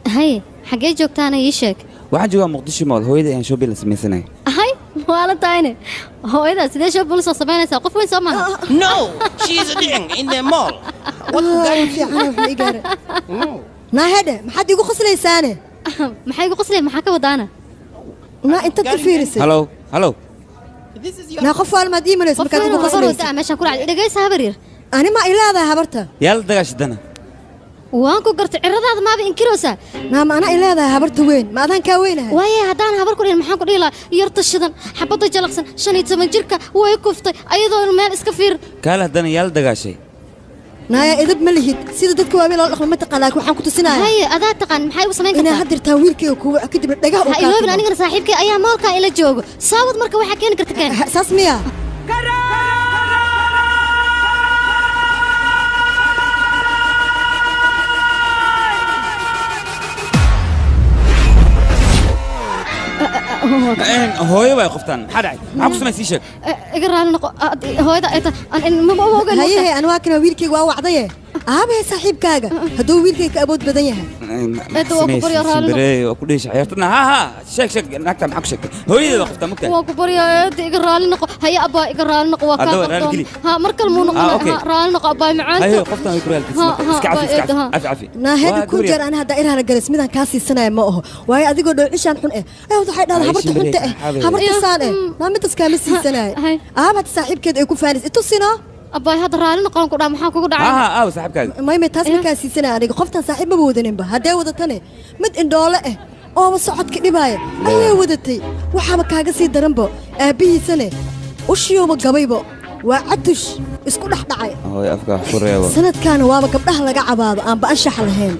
هاي حاجة جوكتانا يشك واحد جوا مقدشي مال هو إذا يعني شو بيلس ميسناي هاي ولا تاينه هو إذا سيدا شو بولس صبانا ساقف وين سمعنا No, she is a ding in the mall. What في عنا في إيجار نا هذا ما حد يقول خسر لسانه ما حيقول قصلي ما حكى ودانا نا أنت تفيرسي هلو هلو نا خفال ما ديما لسه مكان يقول خسر قصلي ماشي أقول على إذا جاي سهبرير أنا ما إلا هذا هبرته يلا دقاش دنا وانكو قرت عرض هذا ما بإنكروسا نعم أنا إلا هذا هبرته وين ما أذان كوينه وهي هدان هبر كورين محن كوريلا يرتشدن حبض جلقسن شني تمن جيركا way كفتay ayadoo meel iska fiir kala dana yal dagaashay naya idab ma lihid sida dadka waa meel dhaqmo ma taqaan waxaan ku tusinayaa hay adaa taqaan maxay u sameyn kartaa ina hadirtaa wiilkay ku kadib dhagaha u ka iloobin aniga saaxiibkay ayaa moolka ila joogo saawad marka waxa keen karta keen saas miya هوي باي قفتان حدعي معكو سمي سيشك اقرا نقو هويدا ان ما اوغل هي انا واكنا ويلكي waa wacdaye aabe saaxiibkaaga haduu wiilkayga abood badan yahay adoo ku bariyo raali بري ku dheeshay ciyaartana ha sheek sheek naagta maxaa ku sheegtay hooyada qofta mugta waa ku bariyo iga raali noqo hay abba iga raali noqo waa ka ha markal muu noqon raali noqo abba macaan ayo qofta way ku raalkiis iska cafi cafi na hada ku jeer ana hada irana galis midan ka siisanay ma oho waayo adigoo dhoocishan xun waxay dhaad habarta xunta habarta saan ma mid iska ma siisanay aabad saaxiibkeed ay ku faanis itu sino أباي هذا رالي نقول كذا محاك كذا أو صاحب كذا ما يمتاز كاسي سنة أنا قفتن صاحب ما بودنين به هدا ودتني مد إن دولة أو صعد كذي باي أيه ودتي وحنا كاجا سيد درنبو أبيه سنة وش يوم الجبيبو وعدش اسكو لحظة عاي هو أفكار حرية سنة كان وابا قبلها لقى عباد أنا بأشح لهين